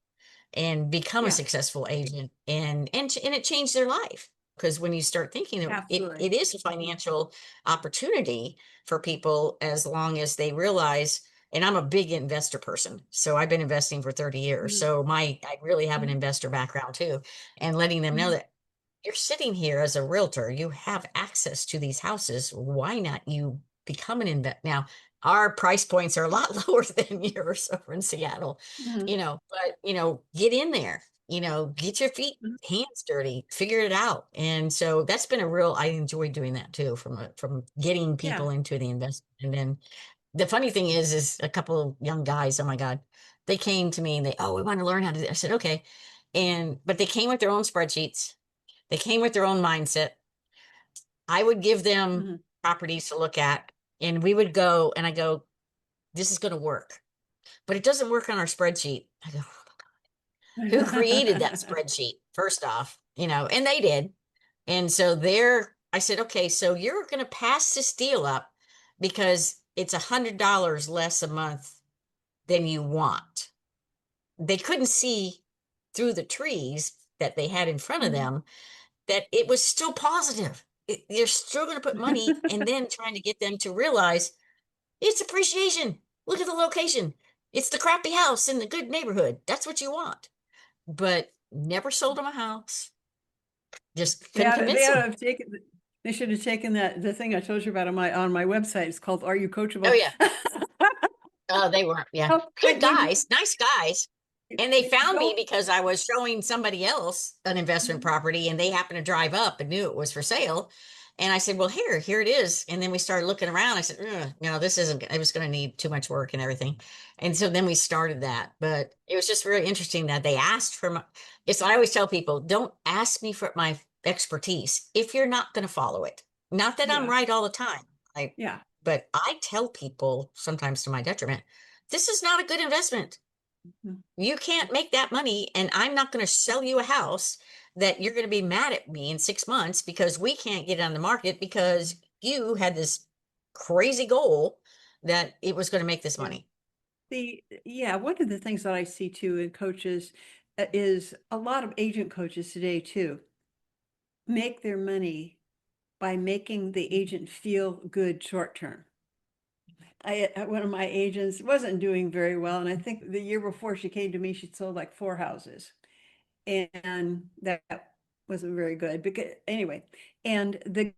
and become a Yeah. successful agent, and it changed their life. Because when you start thinking of it, Absolutely. it is a financial opportunity for people as long as they realize. And I'm a big investor person, so I've been investing for 30 years. Hmm. So I really have an Hmm. investor background too, and letting them know Hmm. that you're sitting here as a realtor, you have access to these houses. Why not you become an invest? Now, our price points are a lot lower than yours over in Seattle, Hmm. but get in there, get your feet, Hmm. hands dirty, figure it out. And so that's been I enjoy doing that too, from getting Yeah. people into the investment. And then the funny thing is a couple of young guys, oh my God, they came to me and we want to learn how to do. I said, okay. But they came with their own spreadsheets. They came with their own mindset. I would give them Hmm. properties to look at, and we would go, and I go, this is going to work, but it doesn't work on our spreadsheet. I go, who created that spreadsheet? First off, and they did. And so I said, okay, so you're going to pass this deal up because it's $100 less a month than you want. They couldn't see through the trees that they had in front of Mhm. them that it was still positive. You're still going to put money, and then trying to get them to realize it's appreciation. Look at the location. It's the crappy house in the good neighborhood. That's what you want. But never sold them a house. Just couldn't Yeah, they convince ought to them. have taken, they should have taken the thing I told you about on my website. It's called Are You Oh Coachable? yeah. Oh, they weren't. Yeah. Oh, Good when you, guys, nice guys. And they you found me don't. because I was showing somebody else an investment Mhm. property, and they happened to drive up and knew it was for sale. And I said, well, here it is. And then we started looking around. I said, no, this isn't, it was going to need too much work and everything. And so then we started that. But it was just really interesting that they asked for it's, I always tell people, don't ask me for my expertise if you're not going to follow it. Not that I'm Yeah, right all the time. I, yeah. but I tell people, sometimes to my detriment, this is not a good investment. Mhm. You can't make that money, and I'm not going to sell you a house that you're going to be mad at me in 6 months because we can't get it on the market because you had this crazy goal that it was going to make this Yeah. money. Yeah, one of the things that I see too in coaches is a lot of agent coaches today too make their money by making the agent feel good short term. One of my agents wasn't doing very well, and I think the year before she came to me, she'd sold like 4 houses, and that wasn't very good. Because anyway, and the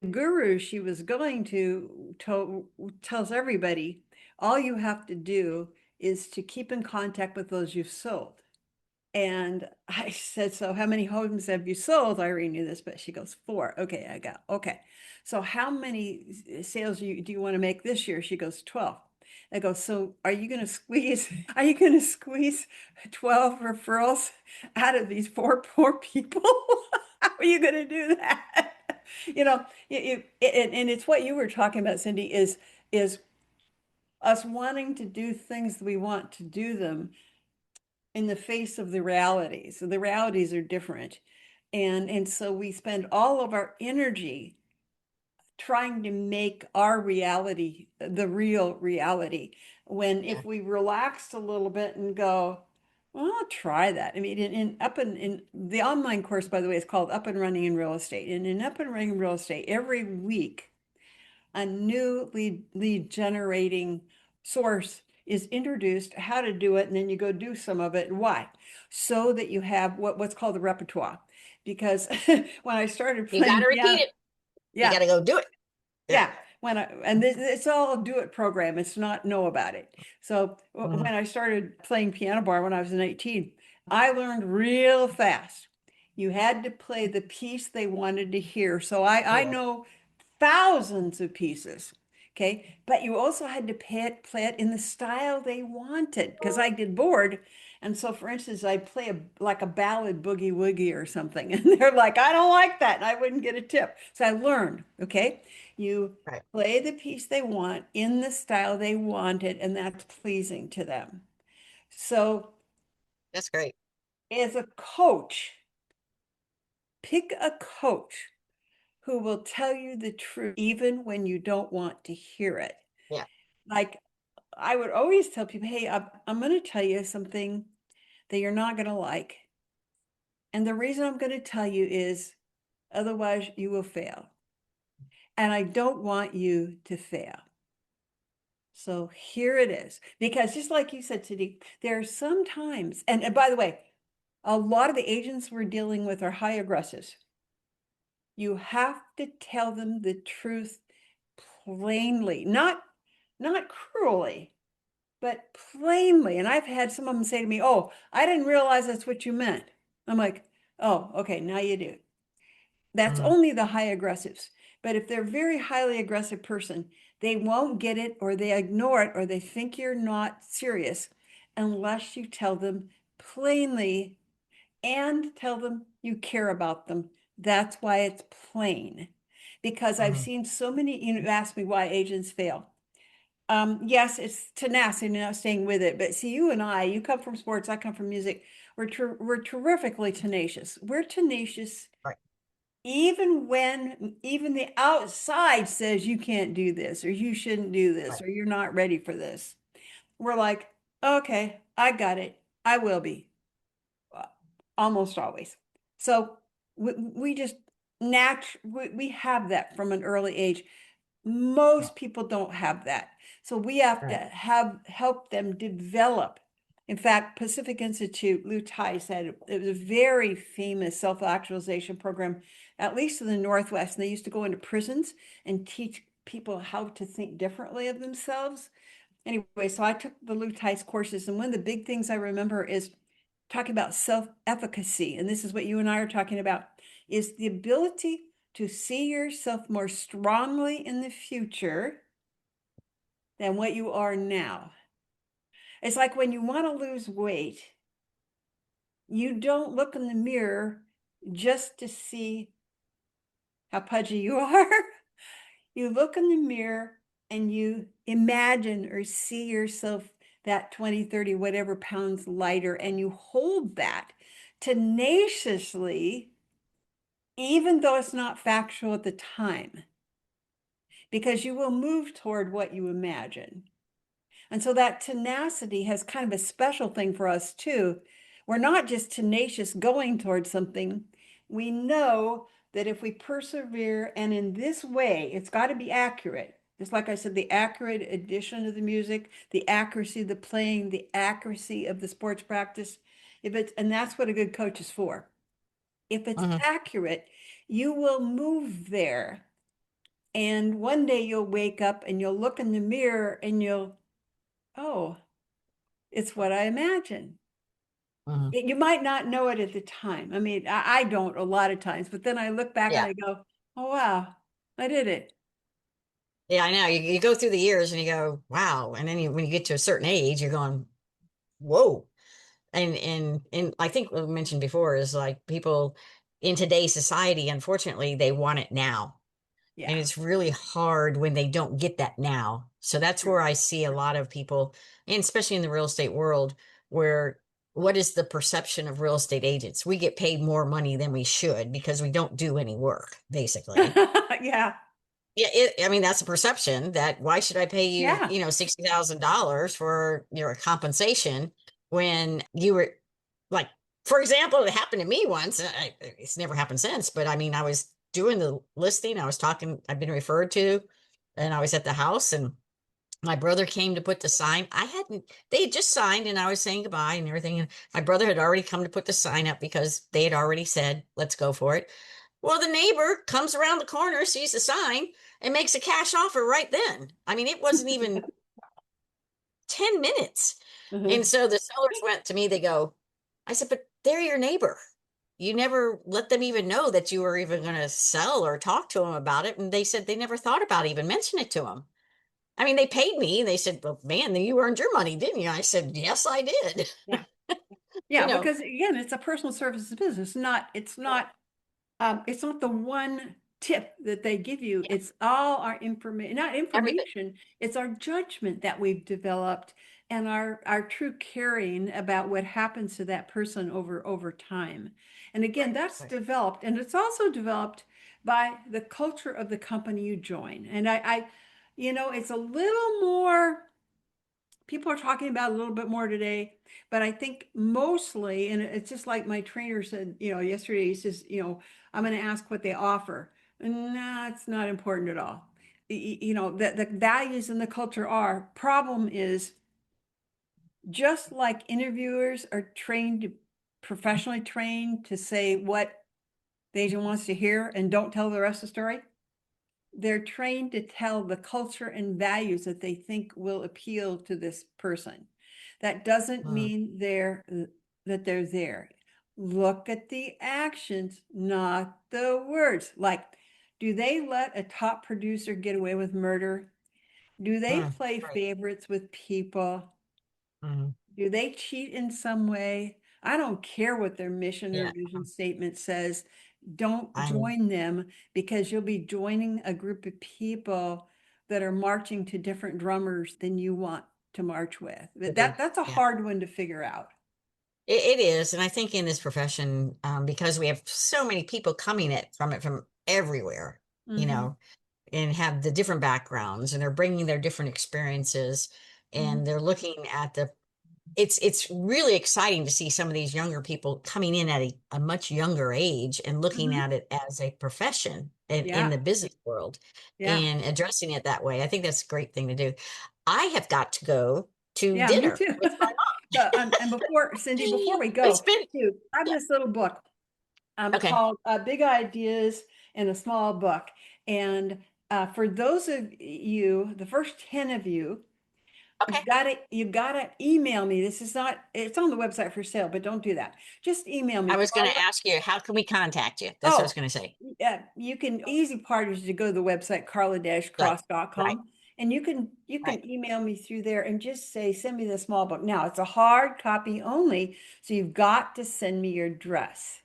guru she was going to tells everybody, all you have to do is to keep in contact with those you've sold. And I said, so how many homes have you sold? I already knew this, but she goes, 4. Okay, I got, okay. So how many sales do you want to make this year? She goes, 12. I go, so are you going to squeeze 12 referrals out of these 4 poor people? How are you going to do that? And it's what you were talking about, Cindy, is us wanting to do things we want to do them in the face of the realities. So the realities are different. And so we spend all of our energy trying to make our reality the real reality. When Yeah. if we relaxed a little bit and go, well, I'll try that. I mean, in the online course, by the way, is called Up and Running in Real Estate. And in Up and Running in Real Estate, every week a new lead generating source is introduced, how to do it, and then you go do some of it. And why? So that you have what's called the repertoire. Because when I started You got playing to repeat piano, it. You yeah, got to go do it. Yeah. yeah. And it's all do it program. It's not know about it. So Mhm. when I started playing piano bar when I was 18, I learned real fast. You had to play the piece they wanted to hear. So I Yeah. know thousands of pieces. Okay. But you also had to play it in the style they wanted because I did board. And so, for instance, I'd play like a ballad boogie woogie or something, and they're like, I don't like that, and I wouldn't get a tip. So I learned, okay, you Right. play the piece they want in the style they want it, and that's pleasing to them. So, That's great. as a coach, pick a coach who will tell you the truth even when you don't want to hear it. Yeah. Like I would always tell people, hey, I'm going to tell you something that you're not going to like. And the reason I'm going to tell you is otherwise you will fail. And I don't want you to fail. So here it is. Because just like you said, Cindy, there are some times, and by the way, a lot of the agents we're dealing with are high aggressives. You have to tell them the truth plainly, not cruelly, but plainly. And I've had some of them say to me, "Oh, I didn't realize that's what you meant." I'm like, "Oh, okay, now you do." That's Mhm. only the high aggressives. But if they're a very highly aggressive person, they won't get it or they ignore it or they think you're not serious unless you tell them plainly and tell them you care about them. That's why it's plain. Because I've Mhm. seen so many, ask me why agents fail. Yes, it's tenacity, not staying with it. But see, you and I, you come from sports, I come from music. We're terrifically tenacious. We're tenacious Right. even when even the outside says you can't do this or you shouldn't do this Right. or you're not ready for this. We're like, okay, I got it. I will be uh, almost always. So we just we have that from an early age. Right. Most people don't have that. So we have to Right. have help them develop. In fact, Pacific Institute, Lou Tai said it was a very famous self-actualization program, at least in the Northwest. And they used to go into prisons and teach people how to think differently of themselves. Anyway, so I took the Lou Tai's courses, and one of the big things I remember is talking about self-efficacy. And this is what you and I are talking about, is the ability to see yourself more strongly in the future than what you are now. It's like when you want to lose weight, you don't look in the mirror just to see how pudgy you are. You look in the mirror and you imagine or see yourself that 20, 30, whatever pounds lighter, and you hold that tenaciously, even though it's not factual at the time, because you will move toward what you imagine. And so that tenacity has kind of a special thing for us too. We're not just tenacious going towards something. We know that if we persevere and in this way, it's got to be accurate. Just like I said, the accurate addition of the music, the accuracy of the playing, the accuracy of the sports practice. If it's, and that's what a good coach is for. If it's Mhm. accurate, you will move there. And one day you'll wake up and you'll look in the mirror and you'll, oh, it's what I imagine. Mhm. You might not know it at the time. I mean, I don't a lot of times, but then I look back and Yeah. I go, oh, wow, I did it. Yeah, I know. You go through the years and you go, wow. And then when you get to a certain age, you're going, whoa. And I think what we mentioned before is like people in today's society, unfortunately, they want it now. And Yeah, it's really hard when they don't get that now. So that's true. where I see a lot of people, and especially in the real estate world, where what is the perception of real estate agents? We get paid more money than we should because we don't do any work, basically. Yeah, Yeah, I mean, that's a perception that why should I pay you, yeah. $60,000 for your compensation when you were like, for example, it happened to me once. It's never happened since, but I mean, I was doing the listing, I was talking, I've been referred to, and I was at the house and my brother came to put the sign. They had just signed and I was saying goodbye and everything. And my brother had already come to put the sign up because they had already said, let's go for it. Well, the neighbor comes around the corner, sees the sign, and makes a cash offer right then. I mean, it wasn't even 10 minutes. And Mhm. so the sellers went to me, they go, I said, but they're your neighbor. You never let them even know that you were even going to sell or talk to them about it. And they said they never thought about even mentioning it to them. I mean, they paid me. They said, well, man, then you earned your money, didn't you? I said, yes, I did. Yeah. You Yeah, know, because again, it's a personal services business, it's not the one tip that they give you. yeah, It's all our information, not everything. information, it's our judgment that we've developed and our true caring about what happens to that person over time. And again, Right, that's right. developed, and it's also developed by the culture of the company you join. And it's a little more, people are talking about a little bit more today, but I think mostly, and it's just like my trainer said, yesterday, he says, I'm going to ask what they offer. And nah, it's not important at all. The values in the culture are. Problem is, just like interviewers are professionally trained to say what the agent wants to hear and don't tell the rest of the story, they're trained to tell the culture and values that they think will appeal to this person. That doesn't Mm, mean that they're there. Look at the actions, not the words. Like, do they let a top producer get away with murder? Do they mm, play right. favorites with people? Mm, Do they cheat in some way? I don't care what their mission or yeah, vision statement says. Don't I know join them, because you'll be joining a group of people that are marching to different drummers than you want to march with. to But do. that's a Yeah, hard one to figure out. it is. And I think in this profession, because we have so many people coming from everywhere, you Hmm. know, and have the different backgrounds and they're bringing their different experiences Hmm. and they're looking at it's really exciting to see some of these younger people coming in at a much younger age and looking Hmm. at it as a profession in Yeah. the business world Yeah. and addressing it that way. I think that's a great thing to do. I have got to go to Yeah, me dinner too. with my So, and before, Cindy, before mom. we It's go, been, too, I have yeah, this little book okay, called Big Ideas in a Small Book. And for those of you, the first 10 of you, okay. you gotta email me. This is not, it's on the website for sale, but don't do that. Just email I me, was going to Carla. ask you, how can we contact you? That's what I was Oh, going to say. yeah, you can, easy part is to go to the website Right, right, carla-cross.com, and you right. can email me through there and just say, send me the small book. Now, it's a hard copy only, so you've got to send me your address.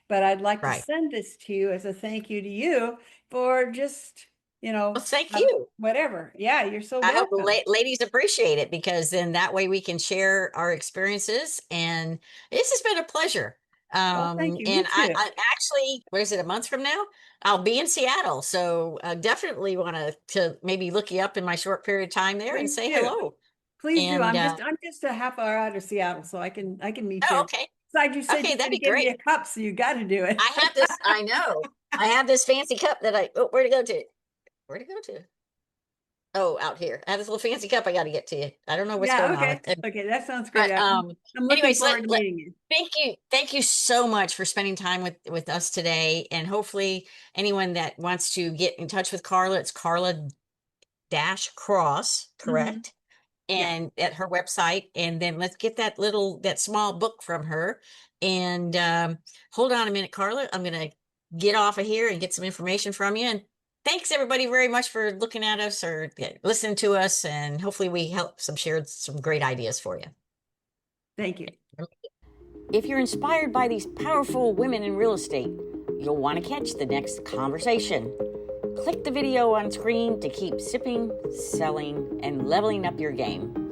But I'd like to Right. send this to you as a thank you to you for just, you know, Well, thank uh, you. whatever. Yeah, you're so I hope the welcome. ladies appreciate it because then that way we can share our experiences. And this has been a pleasure. Well, thank you. Me And too. I actually, what is it, a month from now? I'll be in Seattle. So definitely want to maybe look you up in my short period of time there and Please say do. hello. Please do. And I'm just a half hour out of Seattle, so I can meet oh, you. okay. Besides, you said Okay, you're that'd going to be give me great. a cup, so you got to do it. I have this, I know. I have this fancy cup that oh, where to go to? Where to go to? Oh, out here. I have this little fancy cup I got to get to you. I don't know what's Yeah, going on okay. with it. Okay, that sounds great. But I'm looking anyways, forward to meeting you. thank you so much for spending time with us today. And hopefully anyone that wants to get in touch with Carla, it's Carla dash Cross, Hmm. correct? Yeah. And at her website, and then let's get that small book from her. And hold on a minute, Carla. I'm gonna get off of here and get some information from you. And thanks everybody very much for looking at us or listening to us. And hopefully we help shared some great ideas for you. Thank you. If you're inspired by these powerful women in real estate, you'll want to catch the next conversation. Click the video on screen to keep sipping, selling, and leveling up your game.